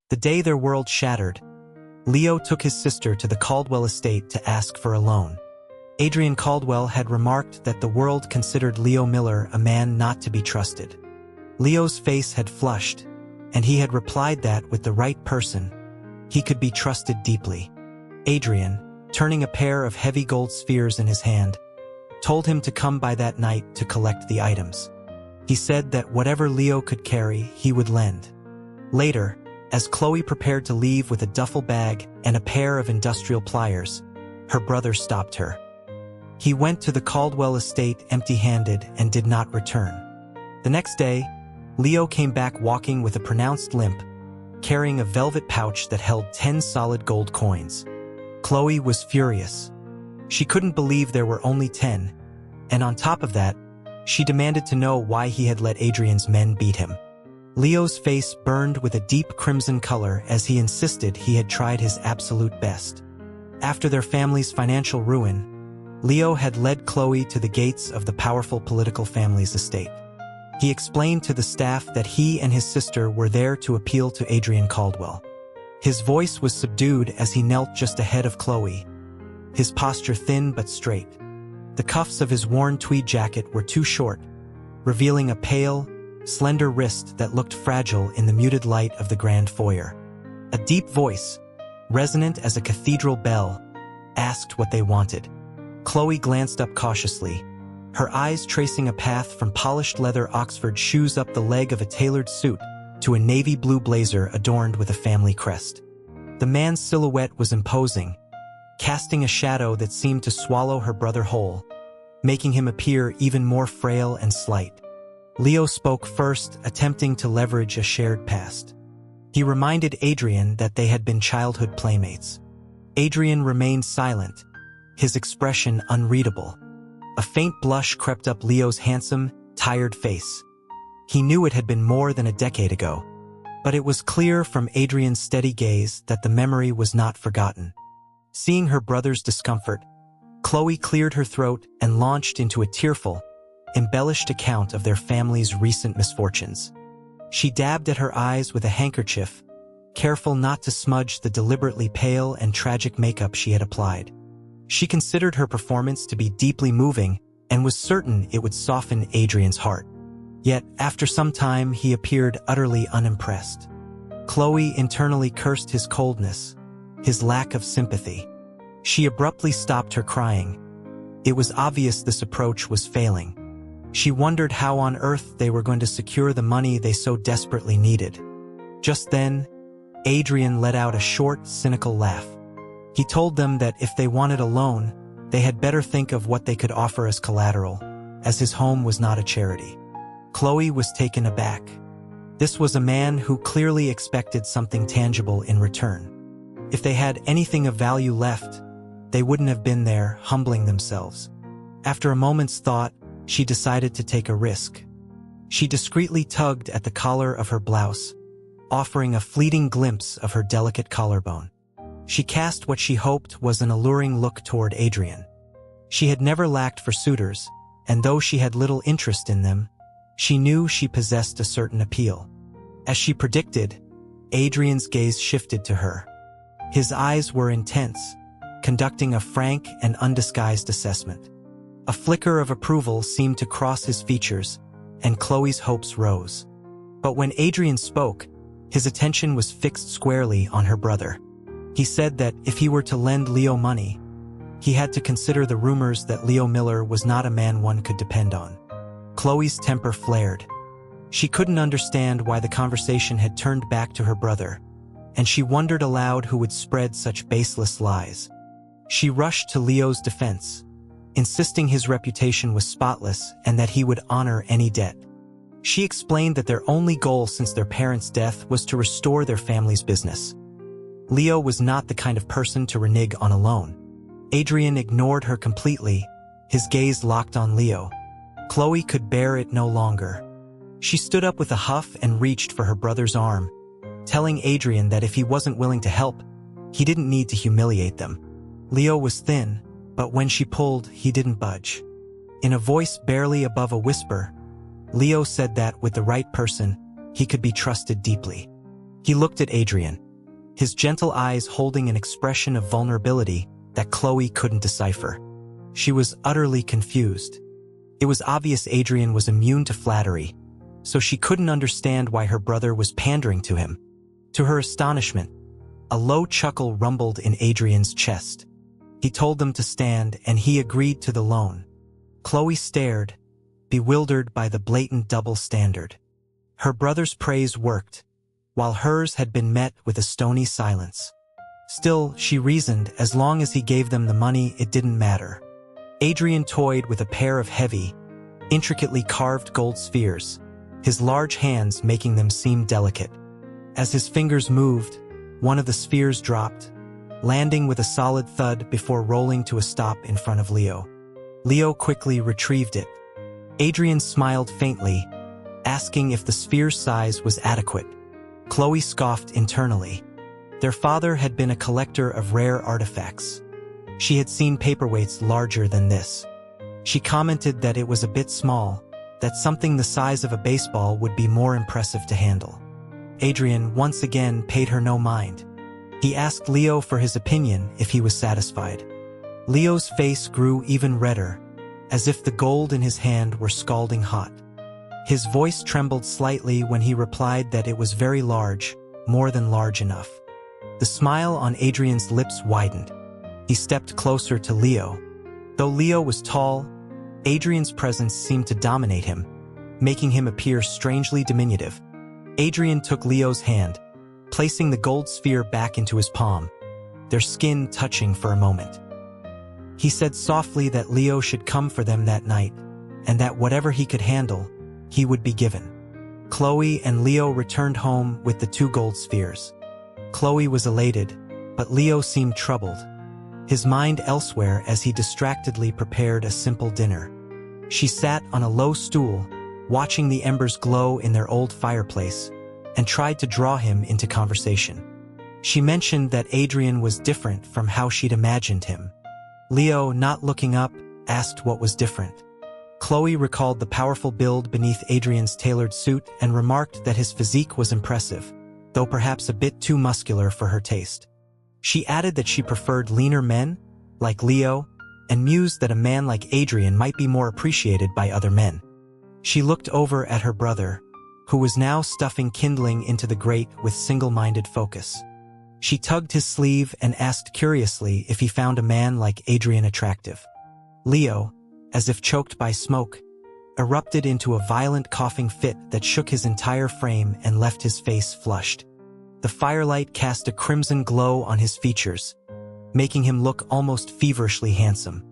The day their world shattered, Leo took his sister to the Caldwell estate to ask for a loan. Adrian Caldwell had remarked that the world considered Leo Miller a man not to be trusted. Leo's face had flushed, and he had replied that with the right person, he could be trusted deeply. Adrian, turning a pair of heavy gold spheres in his hand, told him to come by that night to collect the items. He said that whatever Leo could carry, he would lend. Later, as Chloe prepared to leave with a duffel bag and a pair of industrial pliers, her brother stopped her. He went to the Caldwell estate empty-handed and did not return. The next day, Leo came back walking with a pronounced limp, carrying a velvet pouch that held 10 solid gold coins. Chloe was furious. She couldn't believe there were only 10, and on top of that, she demanded to know why he had let Adrian's men beat him. Leo's face burned with a deep crimson color as he insisted he had tried his absolute best. After their family's financial ruin, Leo had led Chloe to the gates of the powerful political family's estate. He explained to the staff that he and his sister were there to appeal to Adrian Caldwell. His voice was subdued as he knelt just ahead of Chloe, his posture thin but straight. The cuffs of his worn tweed jacket were too short, revealing a pale, slender wrist that looked fragile in the muted light of the grand foyer. A deep voice, resonant as a cathedral bell, asked what they wanted. Chloe glanced up cautiously, her eyes tracing a path from polished leather Oxford shoes up the leg of a tailored suit to a navy blue blazer adorned with a family crest. The man's silhouette was imposing, casting a shadow that seemed to swallow her brother whole, making him appear even more frail and slight. Leo spoke first, attempting to leverage a shared past. He reminded Adrian that they had been childhood playmates. Adrian remained silent, his expression unreadable. A faint blush crept up Leo's handsome, tired face. He knew it had been more than a decade ago, but it was clear from Adrian's steady gaze that the memory was not forgotten. Seeing her brother's discomfort, Chloe cleared her throat and launched into a tearful, embellished account of their family's recent misfortunes. She dabbed at her eyes with a handkerchief, careful not to smudge the deliberately pale and tragic makeup she had applied. She considered her performance to be deeply moving and was certain it would soften Adrian's heart. Yet, after some time, he appeared utterly unimpressed. Chloe internally cursed his coldness, his lack of sympathy. She abruptly stopped her crying. It was obvious this approach was failing. She wondered how on earth they were going to secure the money they so desperately needed. Just then, Adrian let out a short, cynical laugh. He told them that if they wanted a loan, they had better think of what they could offer as collateral, as his home was not a charity. Chloe was taken aback. This was a man who clearly expected something tangible in return. If they had anything of value left, they wouldn't have been there, humbling themselves. After a moment's thought, she decided to take a risk. She discreetly tugged at the collar of her blouse, offering a fleeting glimpse of her delicate collarbone. She cast what she hoped was an alluring look toward Adrian. She had never lacked for suitors, and though she had little interest in them, she knew she possessed a certain appeal. As she predicted, Adrian's gaze shifted to her. His eyes were intense, conducting a frank and undisguised assessment. A flicker of approval seemed to cross his features, and Chloe's hopes rose. But when Adrian spoke, his attention was fixed squarely on her brother. He said that if he were to lend Leo money, he had to consider the rumors that Leo Miller was not a man one could depend on. Chloe's temper flared. She couldn't understand why the conversation had turned back to her brother, and she wondered aloud who would spread such baseless lies. She rushed to Leo's defense, insisting his reputation was spotless and that he would honor any debt. She explained that their only goal since their parents' death was to restore their family's business. Leo was not the kind of person to renege on a loan. Adrian ignored her completely, his gaze locked on Leo. Chloe could bear it no longer. She stood up with a huff and reached for her brother's arm, telling Adrian that if he wasn't willing to help, he didn't need to humiliate them. Leo was thin, but when she pulled, he didn't budge. In a voice barely above a whisper, Leo said that with the right person, he could be trusted deeply. He looked at Adrian, his gentle eyes holding an expression of vulnerability that Chloe couldn't decipher. She was utterly confused. It was obvious Adrian was immune to flattery, so she couldn't understand why her brother was pandering to him. To her astonishment, a low chuckle rumbled in Adrian's chest. He told them to stand, and he agreed to the loan. Chloe stared, bewildered by the blatant double standard. Her brother's praise worked, while hers had been met with a stony silence. Still, she reasoned, as long as he gave them the money, it didn't matter. Adrian toyed with a pair of heavy, intricately carved gold spheres, his large hands making them seem delicate. As his fingers moved, one of the spheres dropped, landing with a solid thud before rolling to a stop in front of Leo. Leo quickly retrieved it. Adrian smiled faintly, asking if the sphere's size was adequate. Chloe scoffed internally. Their father had been a collector of rare artifacts. She had seen paperweights larger than this. She commented that it was a bit small, that something the size of a baseball would be more impressive to handle. Adrian once again paid her no mind. He asked Leo for his opinion if he was satisfied. Leo's face grew even redder, as if the gold in his hand were scalding hot. His voice trembled slightly when he replied that it was very large, more than large enough. The smile on Adrian's lips widened. He stepped closer to Leo. Though Leo was tall, Adrian's presence seemed to dominate him, making him appear strangely diminutive. Adrian took Leo's hand, placing the gold sphere back into his palm, their skin touching for a moment. He said softly that Leo should come for them that night, and that whatever he could handle, he would be given. Chloe and Leo returned home with the 2 gold spheres. Chloe was elated, but Leo seemed troubled, his mind elsewhere as he distractedly prepared a simple dinner. She sat on a low stool, watching the embers glow in their old fireplace, and tried to draw him into conversation. She mentioned that Adrian was different from how she'd imagined him. Leo, not looking up, asked what was different. Chloe recalled the powerful build beneath Adrian's tailored suit and remarked that his physique was impressive, though perhaps a bit too muscular for her taste. She added that she preferred leaner men, like Leo, and mused that a man like Adrian might be more appreciated by other men. She looked over at her brother, who was now stuffing kindling into the grate with single-minded focus. She tugged his sleeve and asked curiously if he found a man like Adrian attractive. Leo, as if choked by smoke, erupted into a violent coughing fit that shook his entire frame and left his face flushed. The firelight cast a crimson glow on his features, making him look almost feverishly handsome.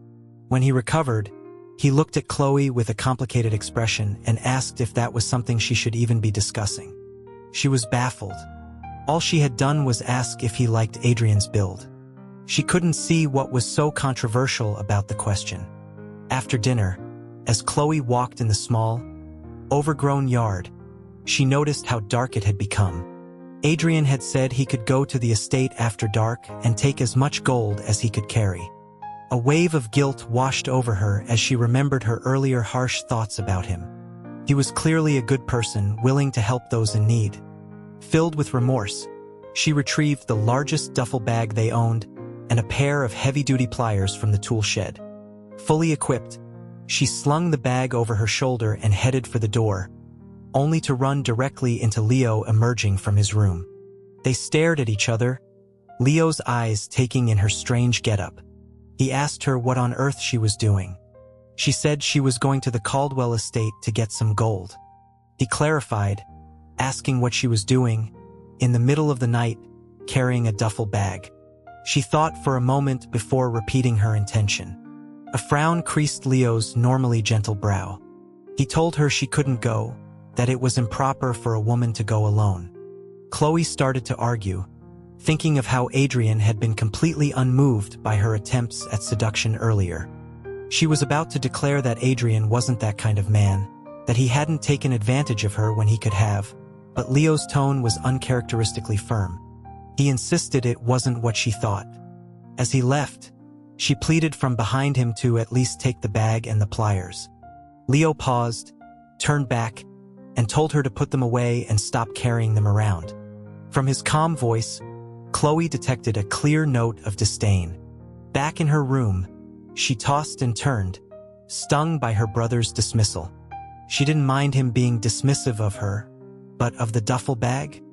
When he recovered, he looked at Chloe with a complicated expression and asked if that was something she should even be discussing. She was baffled. All she had done was ask if he liked Adrian's build. She couldn't see what was so controversial about the question. After dinner, as Chloe walked in the small, overgrown yard, she noticed how dark it had become. Adrian had said he could go to the estate after dark and take as much gold as he could carry. A wave of guilt washed over her as she remembered her earlier harsh thoughts about him. He was clearly a good person, willing to help those in need. Filled with remorse, she retrieved the largest duffel bag they owned and a pair of heavy-duty pliers from the tool shed. Fully equipped, she slung the bag over her shoulder and headed for the door, only to run directly into Leo emerging from his room. They stared at each other, Leo's eyes taking in her strange getup. He asked her what on earth she was doing. She said she was going to the Caldwell estate to get some gold. He clarified, asking what she was doing, in the middle of the night, carrying a duffel bag. She thought for a moment before repeating her intention. A frown creased Leo's normally gentle brow. He told her she couldn't go, that it was improper for a woman to go alone. Chloe started to argue, thinking of how Adrian had been completely unmoved by her attempts at seduction earlier. She was about to declare that Adrian wasn't that kind of man, that he hadn't taken advantage of her when he could have, but Leo's tone was uncharacteristically firm. He insisted it wasn't what she thought. As he left, she pleaded from behind him to at least take the bag and the pliers. Leo paused, turned back, and told her to put them away and stop carrying them around. From his calm voice, Chloe detected a clear note of disdain. Back in her room, she tossed and turned, stung by her brother's dismissal. She didn't mind him being dismissive of her, but of the duffel bag?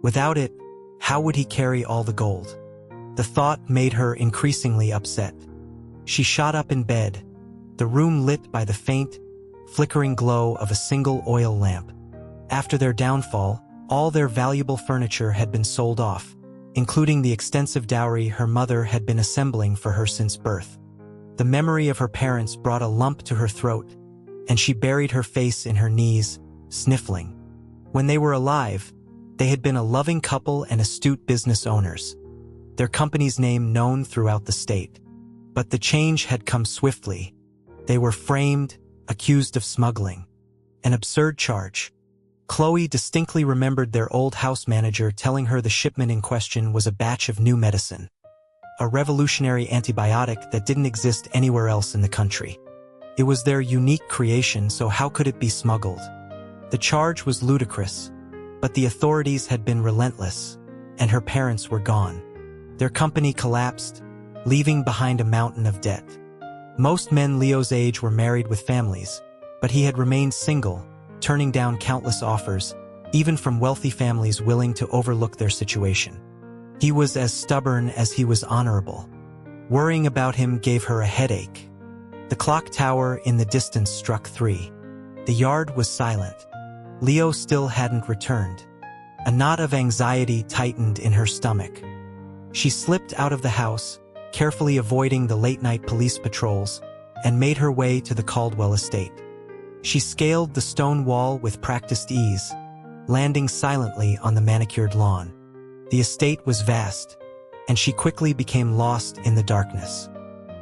Without it, how would he carry all the gold? The thought made her increasingly upset. She shot up in bed, the room lit by the faint, flickering glow of a single oil lamp. After their downfall, all their valuable furniture had been sold off, including the extensive dowry her mother had been assembling for her since birth. The memory of her parents brought a lump to her throat, and she buried her face in her knees, sniffling. When they were alive, they had been a loving couple and astute business owners, their company's name known throughout the state. But the change had come swiftly. They were framed, accused of smuggling. An absurd charge. Chloe distinctly remembered their old house manager telling her the shipment in question was a batch of new medicine, a revolutionary antibiotic that didn't exist anywhere else in the country. It was their unique creation, so how could it be smuggled? The charge was ludicrous, but the authorities had been relentless, and her parents were gone. Their company collapsed, leaving behind a mountain of debt. Most men Leo's age were married with families, but he had remained single, turning down countless offers, even from wealthy families willing to overlook their situation. He was as stubborn as he was honorable. Worrying about him gave her a headache. The clock tower in the distance struck 3. The yard was silent. Leo still hadn't returned. A knot of anxiety tightened in her stomach. She slipped out of the house, carefully avoiding the late-night police patrols, and made her way to the Caldwell estate. She scaled the stone wall with practiced ease, landing silently on the manicured lawn. The estate was vast, and she quickly became lost in the darkness.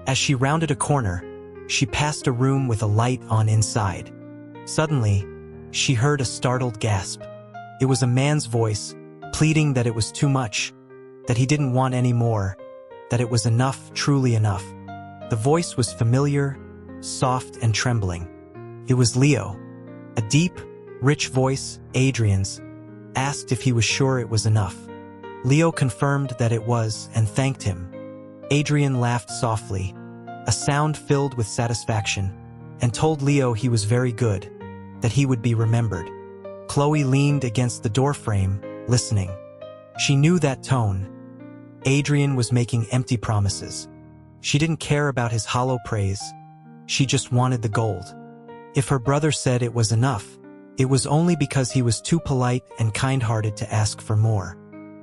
As she rounded a corner, she passed a room with a light on inside. Suddenly, she heard a startled gasp. It was a man's voice, pleading that it was too much, that he didn't want any more, that it was enough, truly enough. The voice was familiar, soft and trembling. It was Leo. A deep, rich voice, Adrian's, asked if he was sure it was enough. Leo confirmed that it was and thanked him. Adrian laughed softly, a sound filled with satisfaction, and told Leo he was very good, that he would be remembered. Chloe leaned against the doorframe, listening. She knew that tone. Adrian was making empty promises. She didn't care about his hollow praise. She just wanted the gold. If her brother said it was enough, it was only because he was too polite and kind-hearted to ask for more.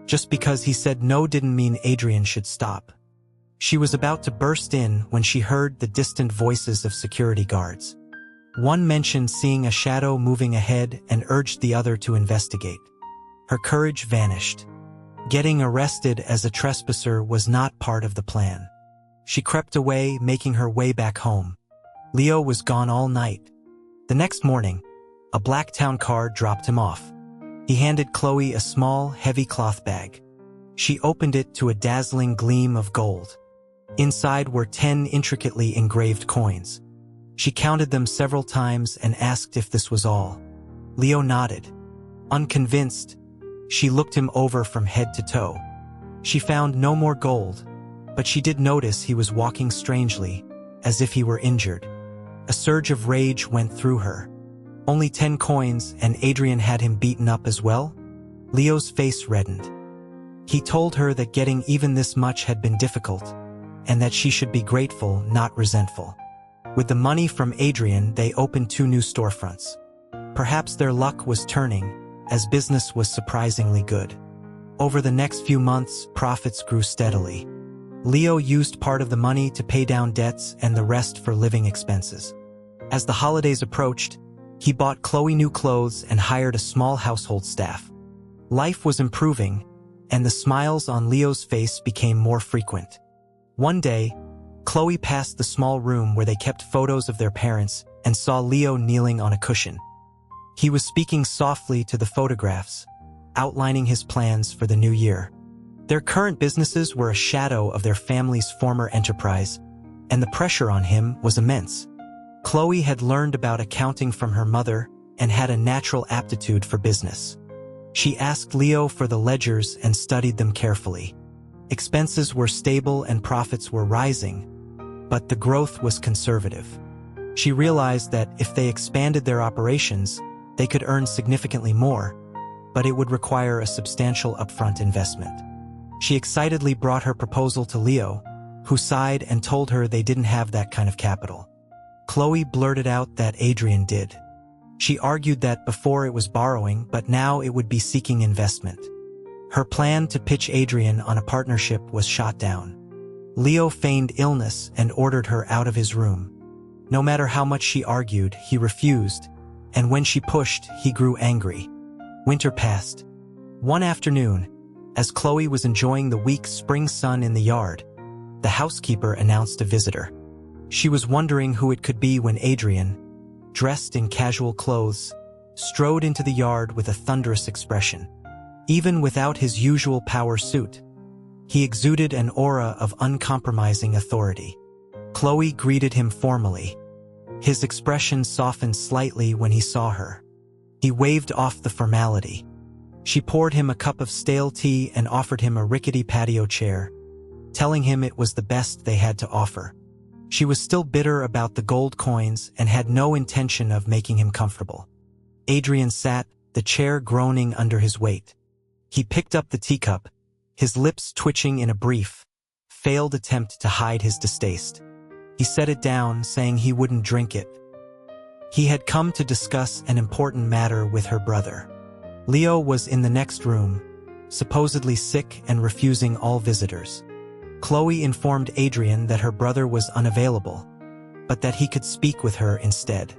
Just because he said no didn't mean Adrian should stop. She was about to burst in when she heard the distant voices of security guards. One mentioned seeing a shadow moving ahead and urged the other to investigate. Her courage vanished. Getting arrested as a trespasser was not part of the plan. She crept away, making her way back home. Leo was gone all night. The next morning, a black town car dropped him off. He handed Chloe a small, heavy cloth bag. She opened it to a dazzling gleam of gold. Inside were 10 intricately engraved coins. She counted them several times and asked if this was all. Leo nodded. Unconvinced, she looked him over from head to toe. She found no more gold, but she did notice he was walking strangely, as if he were injured. A surge of rage went through her. Only 10 coins, and Adrian had him beaten up as well? Leo's face reddened. He told her that getting even this much had been difficult, and that she should be grateful, not resentful. With the money from Adrian, they opened 2 new storefronts. Perhaps their luck was turning, as business was surprisingly good. Over the next few months, profits grew steadily. Leo used part of the money to pay down debts and the rest for living expenses. As the holidays approached, he bought Chloe new clothes and hired a small household staff. Life was improving, and the smiles on Leo's face became more frequent. One day, Chloe passed the small room where they kept photos of their parents and saw Leo kneeling on a cushion. He was speaking softly to the photographs, outlining his plans for the new year. Their current businesses were a shadow of their family's former enterprise, and the pressure on him was immense. Chloe had learned about accounting from her mother and had a natural aptitude for business. She asked Leo for the ledgers and studied them carefully. Expenses were stable and profits were rising, but the growth was conservative. She realized that if they expanded their operations, they could earn significantly more, but it would require a substantial upfront investment. She excitedly brought her proposal to Leo, who sighed and told her they didn't have that kind of capital. Chloe blurted out that Adrian did. She argued that before it was borrowing, but now it would be seeking investment. Her plan to pitch Adrian on a partnership was shot down. Leo feigned illness and ordered her out of his room. No matter how much she argued, he refused, and when she pushed, he grew angry. Winter passed. One afternoon, as Chloe was enjoying the weak spring sun in the yard, the housekeeper announced a visitor. She was wondering who it could be when Adrian, dressed in casual clothes, strode into the yard with a thunderous expression. Even without his usual power suit, he exuded an aura of uncompromising authority. Chloe greeted him formally. His expression softened slightly when he saw her. He waved off the formality. She poured him a cup of stale tea and offered him a rickety patio chair, telling him it was the best they had to offer. She was still bitter about the gold coins and had no intention of making him comfortable. Adrian sat, the chair groaning under his weight. He picked up the teacup, his lips twitching in a brief, failed attempt to hide his distaste. He set it down, saying he wouldn't drink it. He had come to discuss an important matter with her brother. Leo was in the next room, supposedly sick and refusing all visitors. Chloe informed Adrian that her brother was unavailable, but that he could speak with her instead.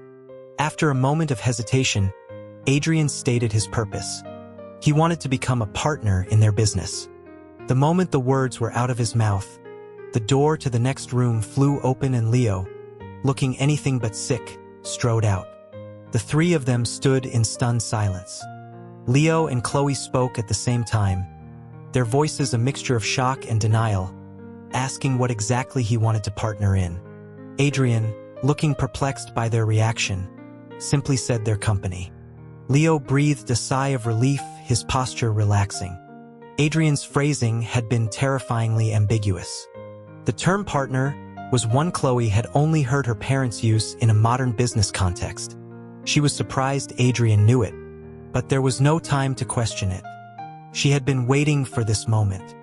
After a moment of hesitation, Adrian stated his purpose. He wanted to become a partner in their business. The moment the words were out of his mouth, the door to the next room flew open and Leo, looking anything but sick, strode out. The three of them stood in stunned silence. Leo and Chloe spoke at the same time, their voices a mixture of shock and denial, asking what exactly he wanted to partner in. Adrian, looking perplexed by their reaction, simply said their company. Leo breathed a sigh of relief, his posture relaxing. Adrian's phrasing had been terrifyingly ambiguous. The term partner was one Chloe had only heard her parents use in a modern business context. She was surprised Adrian knew it, but there was no time to question it. She had been waiting for this moment.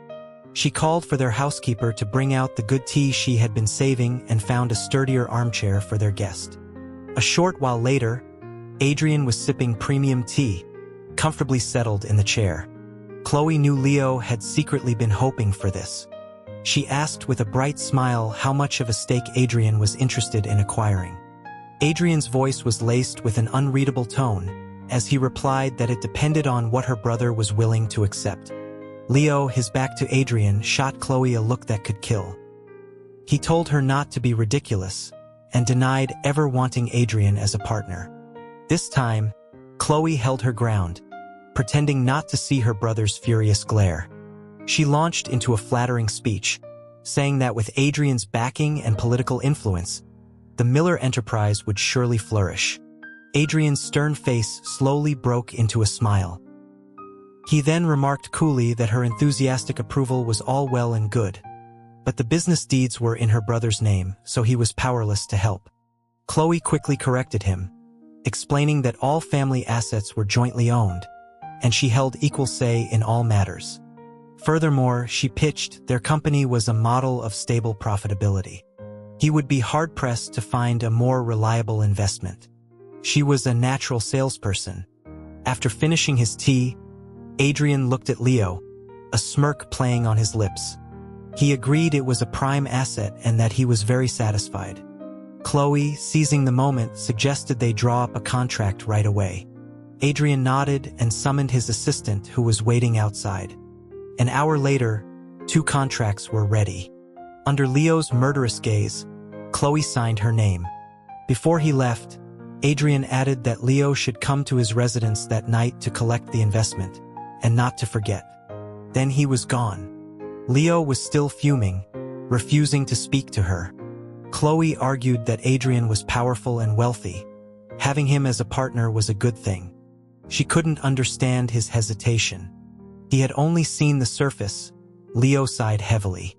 She called for their housekeeper to bring out the good tea she had been saving and found a sturdier armchair for their guest. A short while later, Adrian was sipping premium tea, comfortably settled in the chair. Chloe knew Leo had secretly been hoping for this. She asked with a bright smile how much of a stake Adrian was interested in acquiring. Adrian's voice was laced with an unreadable tone, as he replied that it depended on what her brother was willing to accept. Leo, his back to Adrian, shot Chloe a look that could kill. He told her not to be ridiculous, and denied ever wanting Adrian as a partner. This time, Chloe held her ground, pretending not to see her brother's furious glare. She launched into a flattering speech, saying that with Adrian's backing and political influence, the Miller enterprise would surely flourish. Adrian's stern face slowly broke into a smile. He then remarked coolly that her enthusiastic approval was all well and good, but the business deeds were in her brother's name, so he was powerless to help. Chloe quickly corrected him, explaining that all family assets were jointly owned, and she held equal say in all matters. Furthermore, she pitched their company was a model of stable profitability. He would be hard-pressed to find a more reliable investment. She was a natural salesperson. After finishing his tea, Adrian looked at Leo, a smirk playing on his lips. He agreed it was a prime asset and that he was very satisfied. Chloe, seizing the moment, suggested they draw up a contract right away. Adrian nodded and summoned his assistant, who was waiting outside. An hour later, 2 contracts were ready. Under Leo's murderous gaze, Chloe signed her name. Before he left, Adrian added that Leo should come to his residence that night to collect the investment, and not to forget. Then he was gone. Leo was still fuming, refusing to speak to her. Chloe argued that Adrian was powerful and wealthy. Having him as a partner was a good thing. She couldn't understand his hesitation. He had only seen the surface. Leo sighed heavily.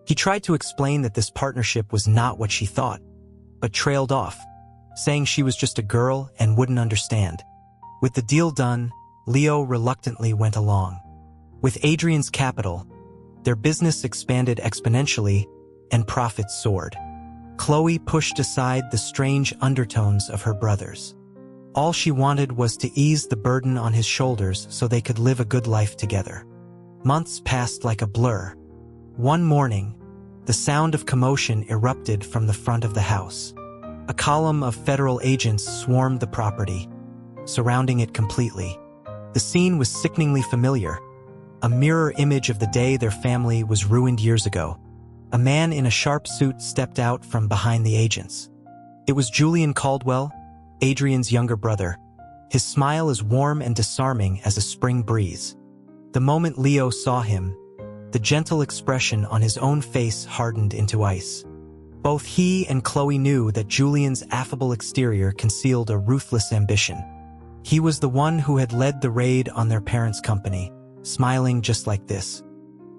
He tried to explain that this partnership was not what she thought, but trailed off, saying she was just a girl and wouldn't understand. With the deal done, Leo reluctantly went along. With Adrian's capital, their business expanded exponentially and profits soared. Chloe pushed aside the strange undertones of her brothers. All she wanted was to ease the burden on his shoulders so they could live a good life together. Months passed like a blur. One morning, the sound of commotion erupted from the front of the house. A column of federal agents swarmed the property, surrounding it completely. The scene was sickeningly familiar, a mirror image of the day their family was ruined years ago. A man in a sharp suit stepped out from behind the agents. It was Julian Caldwell, Adrian's younger brother, his smile as warm and disarming as a spring breeze. The moment Leo saw him, the gentle expression on his own face hardened into ice. Both he and Chloe knew that Julian's affable exterior concealed a ruthless ambition. He was the one who had led the raid on their parents' company, smiling just like this.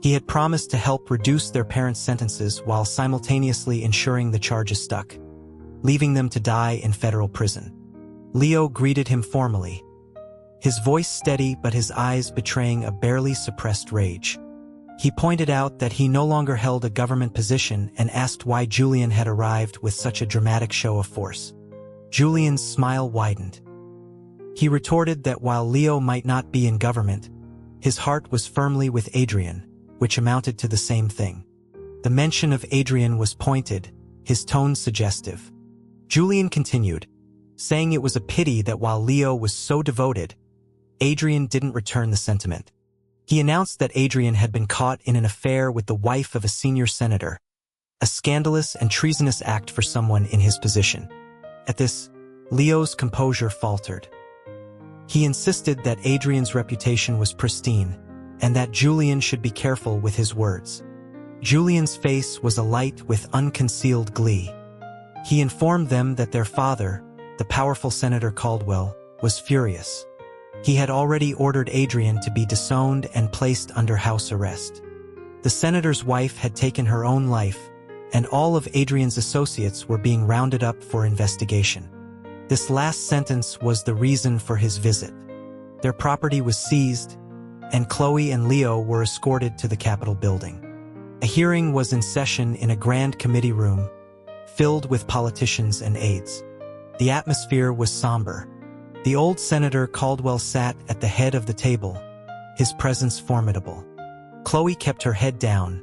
He had promised to help reduce their parents' sentences while simultaneously ensuring the charges stuck, leaving them to die in federal prison. Leo greeted him formally, his voice steady but his eyes betraying a barely suppressed rage. He pointed out that he no longer held a government position and asked why Julian had arrived with such a dramatic show of force. Julian's smile widened. He retorted that while Leo might not be in government, his heart was firmly with Adrian, which amounted to the same thing. The mention of Adrian was pointed, his tone suggestive. Julian continued, saying it was a pity that while Leo was so devoted, Adrian didn't return the sentiment. He announced that Adrian had been caught in an affair with the wife of a senior senator, a scandalous and treasonous act for someone in his position. At this, Leo's composure faltered. He insisted that Adrian's reputation was pristine, and that Julian should be careful with his words. Julian's face was alight with unconcealed glee. He informed them that their father, the powerful Senator Caldwell, was furious. He had already ordered Adrian to be disowned and placed under house arrest. The senator's wife had taken her own life, and all of Adrian's associates were being rounded up for investigation. This last sentence was the reason for his visit. Their property was seized, and Chloe and Leo were escorted to the Capitol building. A hearing was in session in a grand committee room, filled with politicians and aides. The atmosphere was somber. The old Senator Caldwell sat at the head of the table, his presence formidable. Chloe kept her head down,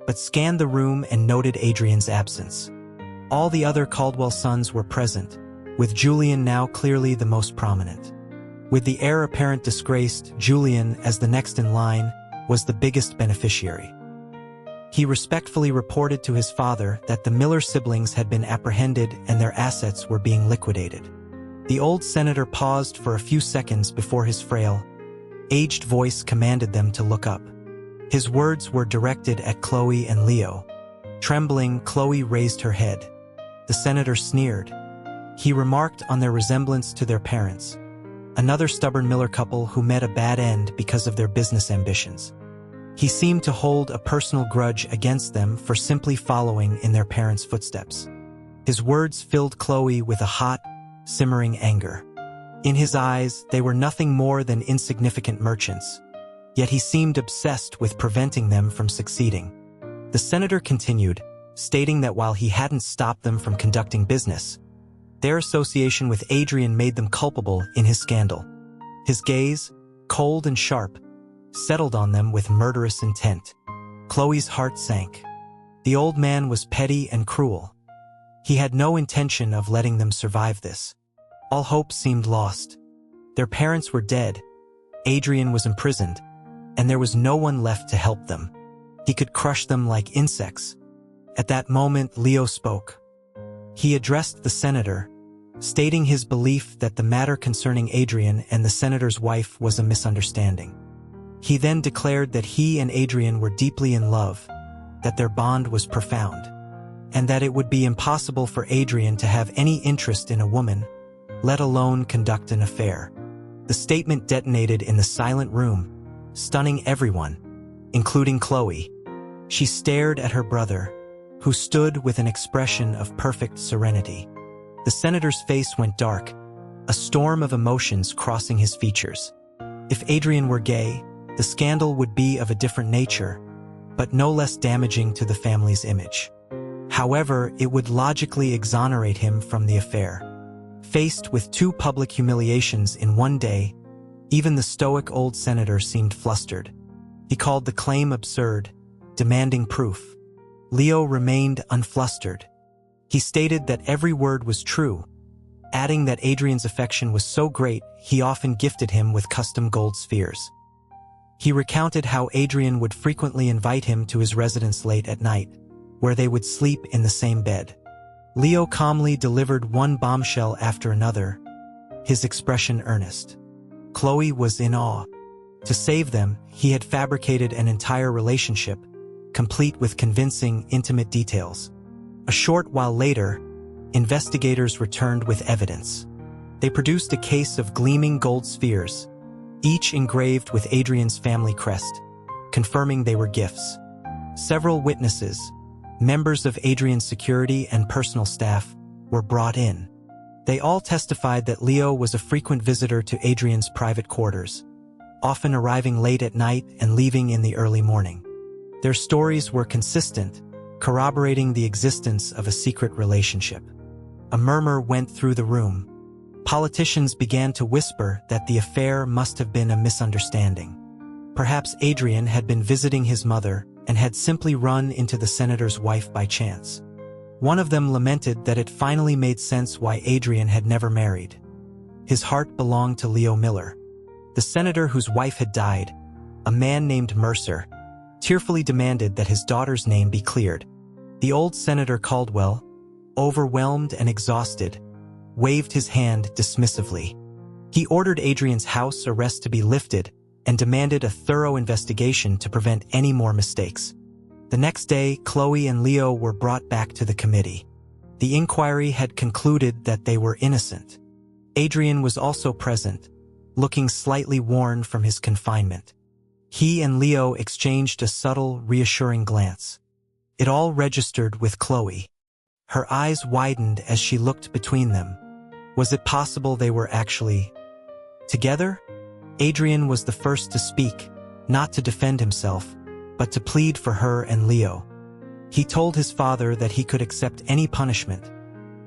but scanned the room and noted Adrian's absence. All the other Caldwell sons were present, with Julian now clearly the most prominent. With the heir apparent disgraced, Julian, as the next in line, was the biggest beneficiary. He respectfully reported to his father that the Miller siblings had been apprehended and their assets were being liquidated. The old senator paused for a few seconds before his frail, aged voice commanded them to look up. His words were directed at Chloe and Leo. Trembling, Chloe raised her head. The senator sneered. He remarked on their resemblance to their parents, another stubborn Miller couple who met a bad end because of their business ambitions. He seemed to hold a personal grudge against them for simply following in their parents' footsteps. His words filled Chloe with a hot, simmering anger. In his eyes, they were nothing more than insignificant merchants, yet he seemed obsessed with preventing them from succeeding. The senator continued, stating that while he hadn't stopped them from conducting business, their association with Adrian made them culpable in his scandal. His gaze, cold and sharp, settled on them with murderous intent. Chloe's heart sank. The old man was petty and cruel. He had no intention of letting them survive this. All hope seemed lost. Their parents were dead, Adrian was imprisoned, and there was no one left to help them. He could crush them like insects. At that moment, Leo spoke. He addressed the senator, stating his belief that the matter concerning Adrian and the senator's wife was a misunderstanding. He then declared that he and Adrian were deeply in love, that their bond was profound, and that it would be impossible for Adrian to have any interest in a woman, let alone conduct an affair. The statement detonated in the silent room, stunning everyone, including Chloe. She stared at her brother, who stood with an expression of perfect serenity. The senator's face went dark, a storm of emotions crossing his features. If Adrian were gay, the scandal would be of a different nature, but no less damaging to the family's image. However, it would logically exonerate him from the affair. Faced with two public humiliations in one day, even the stoic old senator seemed flustered. He called the claim absurd, demanding proof. Leo remained unflustered. He stated that every word was true, adding that Adrian's affection was so great he often gifted him with custom gold spheres. He recounted how Adrian would frequently invite him to his residence late at night, where they would sleep in the same bed. Leo calmly delivered one bombshell after another, his expression earnest. Chloe was in awe. To save them, he had fabricated an entire relationship, complete with convincing, intimate details. A short while later, investigators returned with evidence. They produced a case of gleaming gold spheres, each engraved with Adrian's family crest, confirming they were gifts. Several witnesses, members of Adrian's security and personal staff, were brought in. They all testified that Leo was a frequent visitor to Adrian's private quarters, often arriving late at night and leaving in the early morning. Their stories were consistent, corroborating the existence of a secret relationship. A murmur went through the room. Politicians began to whisper that the affair must have been a misunderstanding. Perhaps Adrian had been visiting his mother and had simply run into the senator's wife by chance. One of them lamented that it finally made sense why Adrian had never married. His heart belonged to Leo Miller. The senator whose wife had died, a man named Mercer, tearfully demanded that his daughter's name be cleared. The old Senator Caldwell, overwhelmed and exhausted, waved his hand dismissively. He ordered Adrian's house arrest to be lifted and demanded a thorough investigation to prevent any more mistakes. The next day, Chloe and Leo were brought back to the committee. The inquiry had concluded that they were innocent. Adrian was also present, looking slightly worn from his confinement. He and Leo exchanged a subtle, reassuring glance. It all registered with Chloe. Her eyes widened as she looked between them. Was it possible they were actually together? Adrian was the first to speak, not to defend himself, but to plead for her and Leo. He told his father that he could accept any punishment,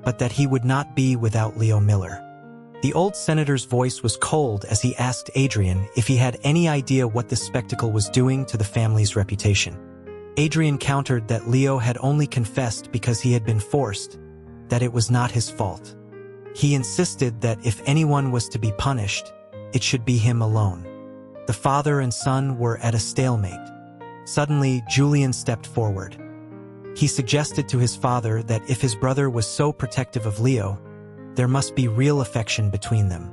but that he would not be without Leo Miller. The old senator's voice was cold as he asked Adrian if he had any idea what this spectacle was doing to the family's reputation. Adrian countered that Leo had only confessed because he had been forced, that it was not his fault. He insisted that if anyone was to be punished, it should be him alone. The father and son were at a stalemate. Suddenly, Julian stepped forward. He suggested to his father that if his brother was so protective of Leo, there must be real affection between them.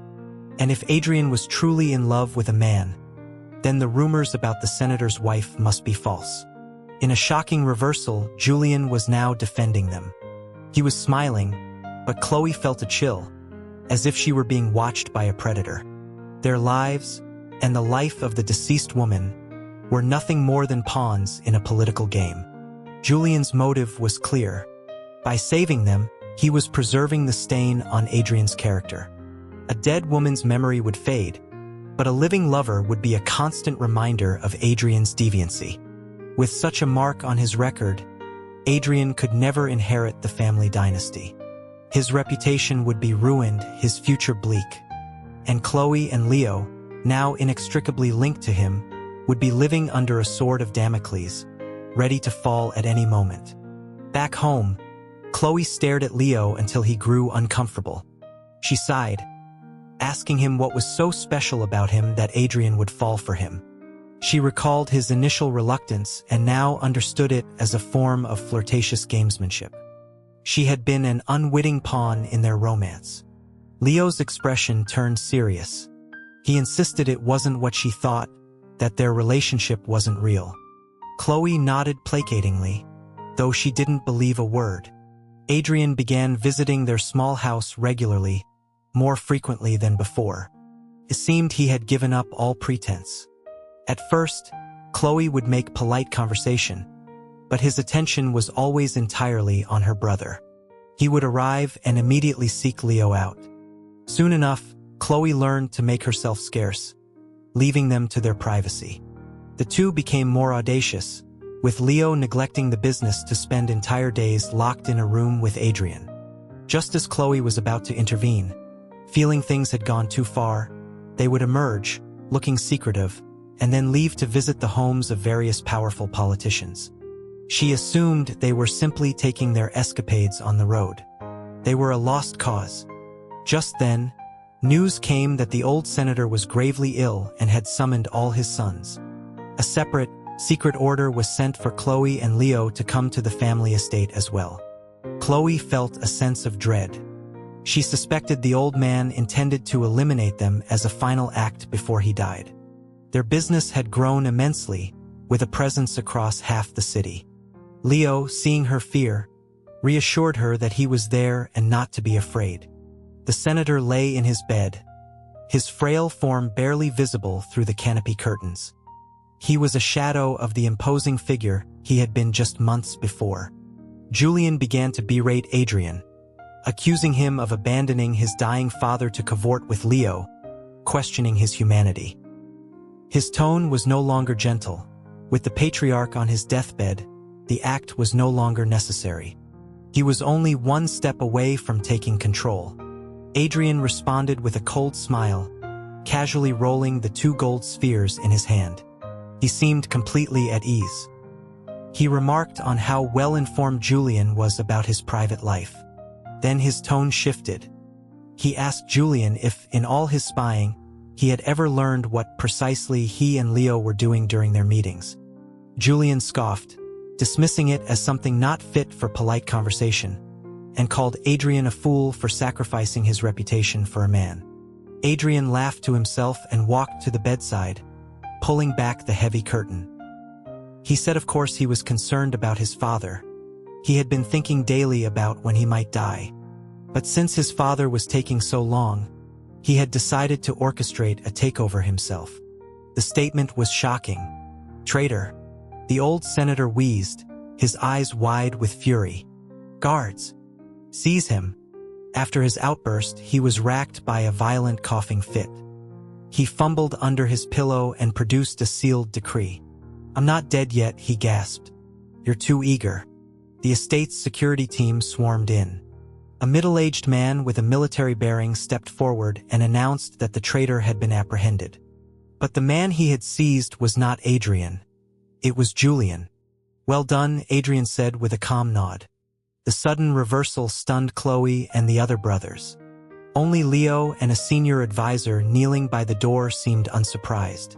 And if Adrian was truly in love with a man, then the rumors about the senator's wife must be false. In a shocking reversal, Julian was now defending them. He was smiling, but Chloe felt a chill, as if she were being watched by a predator. Their lives, and the life of the deceased woman, were nothing more than pawns in a political game. Julian's motive was clear. By saving them, he was preserving the stain on Adrian's character. A dead woman's memory would fade, but a living lover would be a constant reminder of Adrian's deviancy. With such a mark on his record, Adrian could never inherit the family dynasty. His reputation would be ruined, his future bleak. And Chloe and Leo, now inextricably linked to him, would be living under a sword of Damocles, ready to fall at any moment. Back home, Chloe stared at Leo until he grew uncomfortable. She sighed, asking him what was so special about him that Adrian would fall for him. She recalled his initial reluctance and now understood it as a form of flirtatious gamesmanship. She had been an unwitting pawn in their romance. Leo's expression turned serious. He insisted it wasn't what she thought, that their relationship wasn't real. Chloe nodded placatingly, though she didn't believe a word. Adrian began visiting their small house regularly, more frequently than before. It seemed he had given up all pretense. At first, Chloe would make polite conversation, but his attention was always entirely on her brother. He would arrive and immediately seek Leo out. Soon enough, Chloe learned to make herself scarce, leaving them to their privacy. The two became more audacious, with Leo neglecting the business to spend entire days locked in a room with Adrian. Just as Chloe was about to intervene, feeling things had gone too far, they would emerge, looking secretive, and then leave to visit the homes of various powerful politicians. She assumed they were simply taking their escapades on the road. They were a lost cause. Just then, news came that the old senator was gravely ill and had summoned all his sons. A separate, secret order was sent for Chloe and Leo to come to the family estate as well. Chloe felt a sense of dread. She suspected the old man intended to eliminate them as a final act before he died. Their business had grown immensely, with a presence across half the city. Leo, seeing her fear, reassured her that he was there and not to be afraid. The senator lay in his bed, his frail form barely visible through the canopy curtains. He was a shadow of the imposing figure he had been just months before. Julian began to berate Adrian, accusing him of abandoning his dying father to cavort with Leo, questioning his humanity. His tone was no longer gentle. With the patriarch on his deathbed, the act was no longer necessary. He was only one step away from taking control. Adrian responded with a cold smile, casually rolling the 2 gold spheres in his hand. He seemed completely at ease. He remarked on how well-informed Julian was about his private life. Then his tone shifted. He asked Julian if, in all his spying, he had ever learned what precisely he and Leo were doing during their meetings. Julian scoffed, dismissing it as something not fit for polite conversation, and called Adrian a fool for sacrificing his reputation for a man. Adrian laughed to himself and walked to the bedside, pulling back the heavy curtain. He said of course he was concerned about his father. He had been thinking daily about when he might die. But since his father was taking so long, he had decided to orchestrate a takeover himself. The statement was shocking. Traitor. The old senator wheezed, his eyes wide with fury. Guards! Seize him. After his outburst, he was racked by a violent coughing fit. He fumbled under his pillow and produced a sealed decree. I'm not dead yet, he gasped. You're too eager. The estate's security team swarmed in. A middle-aged man with a military bearing stepped forward and announced that the traitor had been apprehended. But the man he had seized was not Adrian. It was Julian. Well done, Adrian said with a calm nod. The sudden reversal stunned Chloe and the other brothers. Only Leo and a senior advisor kneeling by the door seemed unsurprised.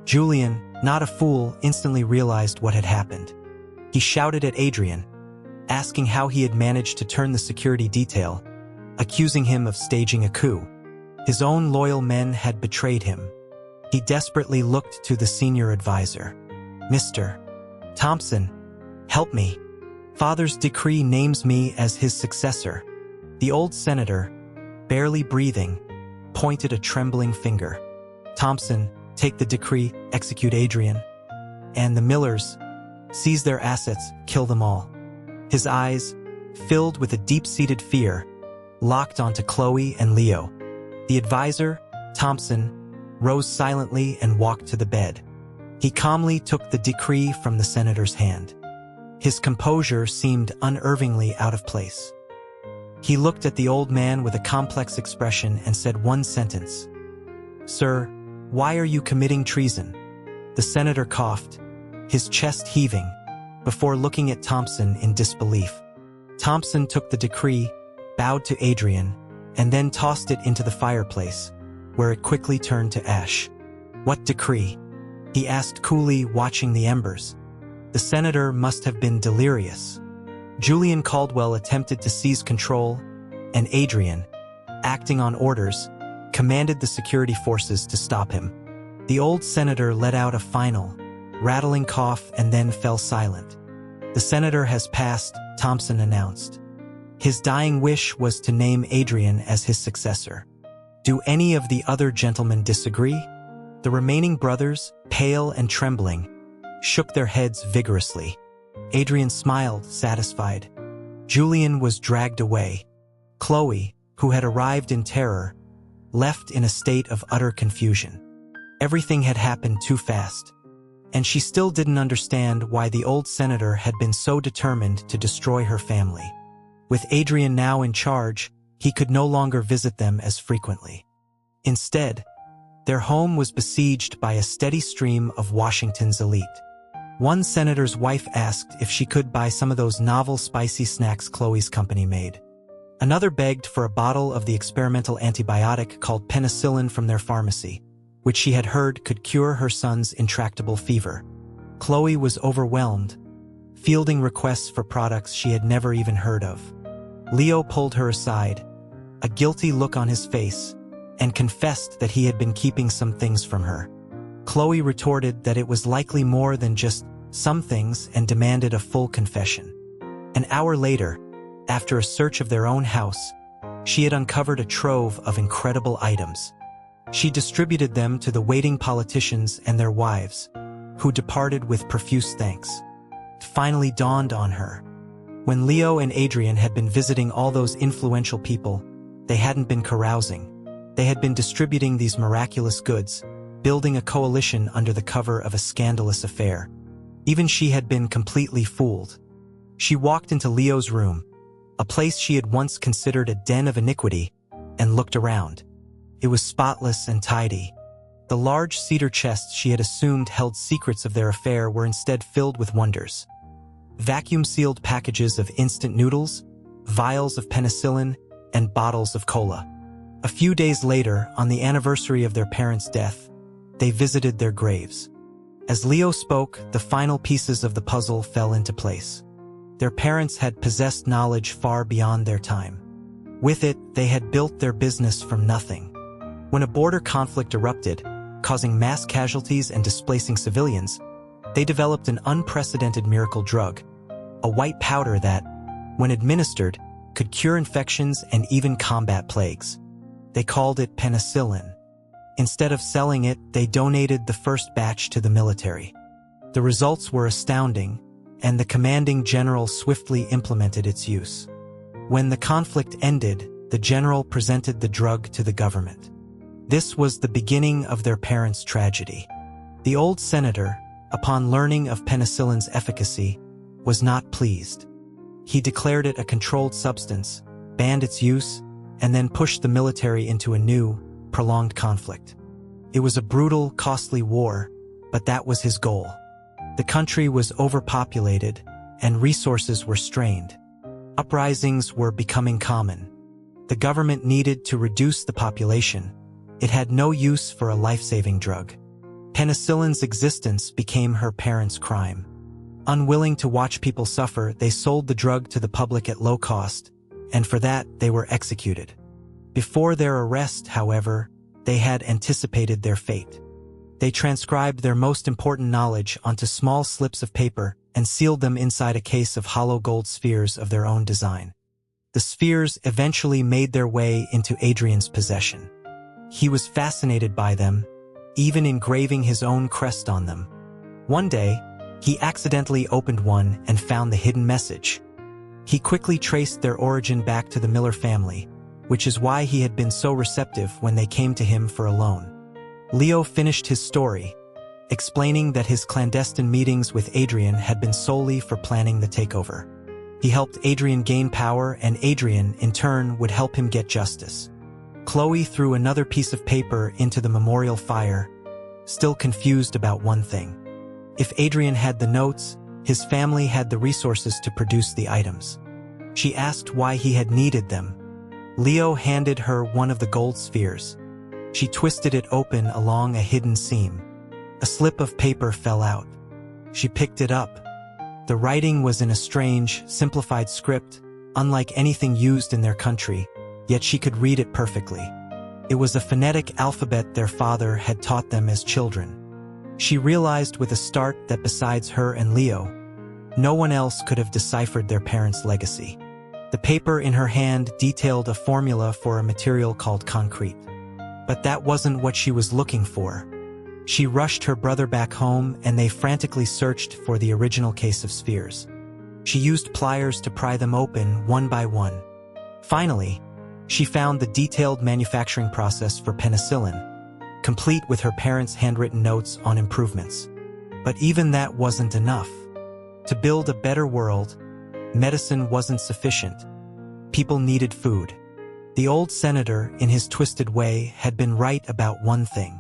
Julian, not a fool, instantly realized what had happened. He shouted at Adrian, asking how he had managed to turn the security detail, accusing him of staging a coup. His own loyal men had betrayed him. He desperately looked to the senior advisor. Mr. Thompson, help me. Father's decree names me as his successor. The old senator, barely breathing, pointed a trembling finger. Thompson, take the decree, execute Adrian. And the Millers, seize their assets, kill them all. His eyes, filled with a deep-seated fear, locked onto Chloe and Leo. The advisor, Thompson, rose silently and walked to the bed. He calmly took the decree from the senator's hand. His composure seemed unnervingly out of place. He looked at the old man with a complex expression and said one sentence. Sir, why are you committing treason? The senator coughed, his chest heaving, before looking at Thompson in disbelief. Thompson took the decree, bowed to Adrian, and then tossed it into the fireplace, where it quickly turned to ash. What decree? He asked coolly, watching the embers. The senator must have been delirious. Julian Caldwell attempted to seize control, and Adrian, acting on orders, commanded the security forces to stop him. The old senator let out a final, rattling cough and then fell silent. The senator has passed, Thompson announced. His dying wish was to name Adrian as his successor. Do any of the other gentlemen disagree? The remaining brothers, pale and trembling, shook their heads vigorously. Adrian smiled, satisfied. Julian was dragged away. Chloe, who had arrived in terror, left in a state of utter confusion. Everything had happened too fast, and she still didn't understand why the old senator had been so determined to destroy her family. With Adrian now in charge, he could no longer visit them as frequently. Instead, their home was besieged by a steady stream of Washington's elite. One senator's wife asked if she could buy some of those novel spicy snacks Chloe's company made. Another begged for a bottle of the experimental antibiotic called penicillin from their pharmacy, which she had heard could cure her son's intractable fever. Chloe was overwhelmed, fielding requests for products she had never even heard of. Leo pulled her aside, a guilty look on his face, and confessed that he had been keeping some things from her. Chloe retorted that it was likely more than just some things and demanded a full confession. An hour later, after a search of their own house, she had uncovered a trove of incredible items. She distributed them to the waiting politicians and their wives, who departed with profuse thanks. It finally dawned on her. When Leo and Adrian had been visiting all those influential people, they hadn't been carousing. They had been distributing these miraculous goods, building a coalition under the cover of a scandalous affair. Even she had been completely fooled. She walked into Leo's room, a place she had once considered a den of iniquity, and looked around. It was spotless and tidy. The large cedar chests she had assumed held secrets of their affair were instead filled with wonders. Vacuum-sealed packages of instant noodles, vials of penicillin, and bottles of cola. A few days later, on the anniversary of their parents' death, they visited their graves. As Leo spoke, the final pieces of the puzzle fell into place. Their parents had possessed knowledge far beyond their time. With it, they had built their business from nothing. When a border conflict erupted, causing mass casualties and displacing civilians, they developed an unprecedented miracle drug, a white powder that, when administered, could cure infections and even combat plagues. They called it penicillin. Instead of selling it, they donated the first batch to the military. The results were astounding, and the commanding general swiftly implemented its use. When the conflict ended, the general presented the drug to the government. This was the beginning of their parents' tragedy. The old senator, upon learning of penicillin's efficacy, was not pleased. He declared it a controlled substance, banned its use, and then pushed the military into a new, prolonged conflict. It was a brutal, costly war, but that was his goal. The country was overpopulated, and resources were strained. Uprisings were becoming common. The government needed to reduce the population. It had no use for a life-saving drug. Penicillin's existence became her parents' crime. Unwilling to watch people suffer, they sold the drug to the public at low cost, and for that they were executed. Before their arrest, however, they had anticipated their fate. They transcribed their most important knowledge onto small slips of paper and sealed them inside a case of hollow gold spheres of their own design. The spheres eventually made their way into Adrian's possession. He was fascinated by them, even engraving his own crest on them. One day, he accidentally opened one and found the hidden message. He quickly traced their origin back to the Miller family, which is why he had been so receptive when they came to him for a loan. Leo finished his story, explaining that his clandestine meetings with Adrian had been solely for planning the takeover. He helped Adrian gain power, and Adrian, in turn, would help him get justice. Chloe threw another piece of paper into the memorial fire, still confused about one thing. If Adrian had the notes, his family had the resources to produce the items. She asked why he had needed them. Leo handed her one of the gold spheres. She twisted it open along a hidden seam. A slip of paper fell out. She picked it up. The writing was in a strange, simplified script, unlike anything used in their country, yet she could read it perfectly. It was a phonetic alphabet their father had taught them as children. She realized with a start that besides her and Leo, no one else could have deciphered their parents' legacy. The paper in her hand detailed a formula for a material called concrete. But that wasn't what she was looking for. She rushed her brother back home, and they frantically searched for the original case of spheres. She used pliers to pry them open one by one. Finally, she found the detailed manufacturing process for penicillin, complete with her parents' handwritten notes on improvements. But even that wasn't enough. To build a better world, medicine wasn't sufficient. People needed food. The old senator, in his twisted way, had been right about one thing.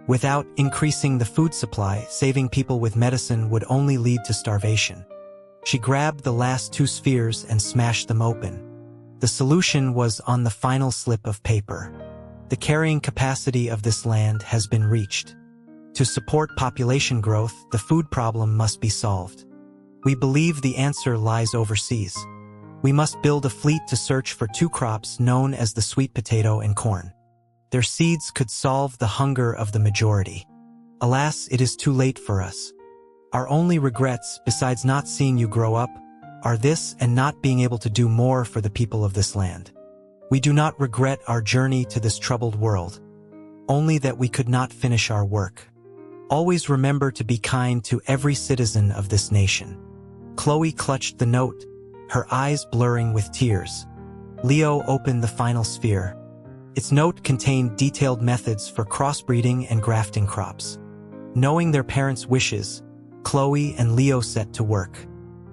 Without increasing the food supply, saving people with medicine would only lead to starvation. She grabbed the last 2 spheres and smashed them open. The solution was on the final slip of paper. The carrying capacity of this land has been reached. To support population growth, the food problem must be solved. We believe the answer lies overseas. We must build a fleet to search for 2 crops known as the sweet potato and corn. Their seeds could solve the hunger of the majority. Alas, it is too late for us. Our only regrets, besides not seeing you grow up, are this and not being able to do more for the people of this land. We do not regret our journey to this troubled world, only that we could not finish our work. Always remember to be kind to every citizen of this nation. Chloe clutched the note, her eyes blurring with tears. Leo opened the final sphere. Its note contained detailed methods for crossbreeding and grafting crops. Knowing their parents' wishes, Chloe and Leo set to work.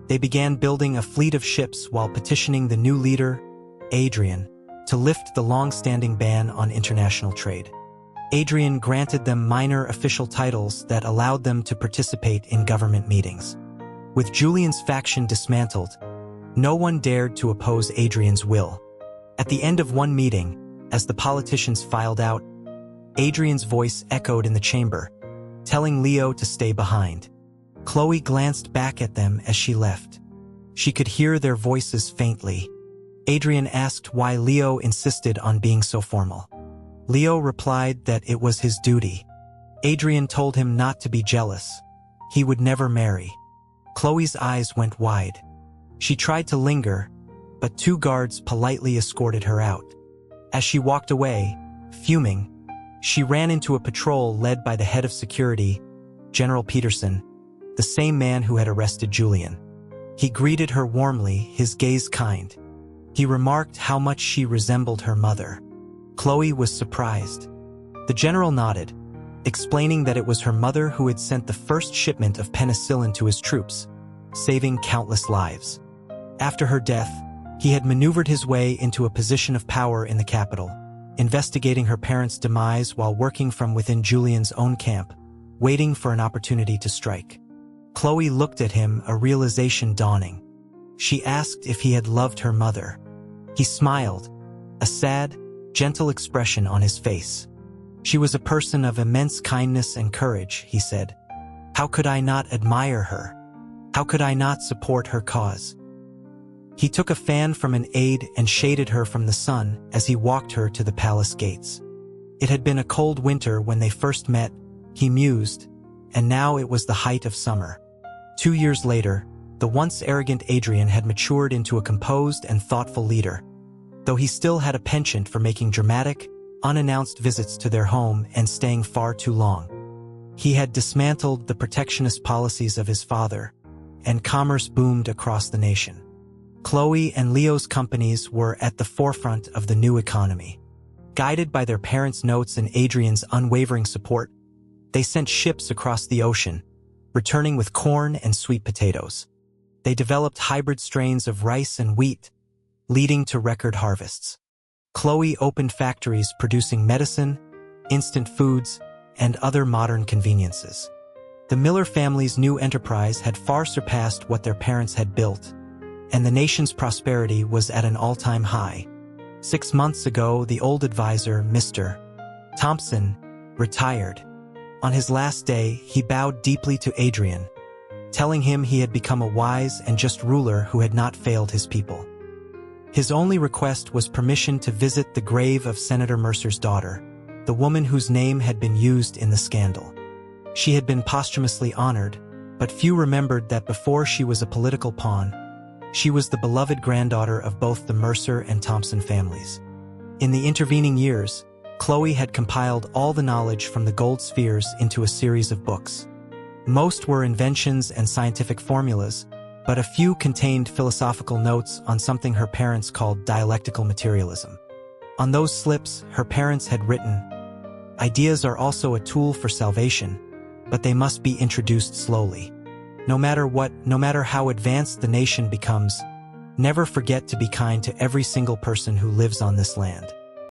They began building a fleet of ships while petitioning the new leader, Adrian, to lift the long-standing ban on international trade. Adrian granted them minor official titles that allowed them to participate in government meetings. With Julian's faction dismantled, no one dared to oppose Adrian's will. At the end of one meeting, as the politicians filed out, Adrian's voice echoed in the chamber, telling Leo to stay behind. Chloe glanced back at them as she left. She could hear their voices faintly. Adrian asked why Leo insisted on being so formal. Leo replied that it was his duty. Adrian told him not to be jealous. He would never marry. Chloe's eyes went wide. She tried to linger, but 2 guards politely escorted her out. As she walked away, fuming, she ran into a patrol led by the head of security, General Peterson, the same man who had arrested Julian. He greeted her warmly, his gaze kind. He remarked how much she resembled her mother. Chloe was surprised. The general nodded, explaining that it was her mother who had sent the first shipment of penicillin to his troops, saving countless lives. After her death, he had maneuvered his way into a position of power in the capital, investigating her parents' demise while working from within Julian's own camp, waiting for an opportunity to strike. Chloe looked at him, a realization dawning. She asked if he had loved her mother. He smiled, a sad, gentle expression on his face. She was a person of immense kindness and courage, he said. How could I not admire her? How could I not support her cause? He took a fan from an aide and shaded her from the sun as he walked her to the palace gates. It had been a cold winter when they first met, he mused, and now it was the height of summer. 2 years later, the once arrogant Adrian had matured into a composed and thoughtful leader, though he still had a penchant for making dramatic, unannounced visits to their home and staying far too long. He had dismantled the protectionist policies of his father, and commerce boomed across the nation. Chloe and Leo's companies were at the forefront of the new economy. Guided by their parents' notes and Adrian's unwavering support, they sent ships across the ocean, returning with corn and sweet potatoes. They developed hybrid strains of rice and wheat, leading to record harvests. Chloe opened factories producing medicine, instant foods, and other modern conveniences. The Miller family's new enterprise had far surpassed what their parents had built, and the nation's prosperity was at an all-time high. 6 months ago, the old advisor, Mr. Thompson, retired. On his last day, he bowed deeply to Adrian, telling him he had become a wise and just ruler who had not failed his people. His only request was permission to visit the grave of Senator Mercer's daughter, the woman whose name had been used in the scandal. She had been posthumously honored, but few remembered that before she was a political pawn, she was the beloved granddaughter of both the Mercer and Thompson families. In the intervening years, Chloe had compiled all the knowledge from the gold spheres into a series of books. Most were inventions and scientific formulas, but a few contained philosophical notes on something her parents called dialectical materialism. On those slips, her parents had written, "Ideas are also a tool for salvation, but they must be introduced slowly. No matter how advanced the nation becomes, never forget to be kind to every single person who lives on this land."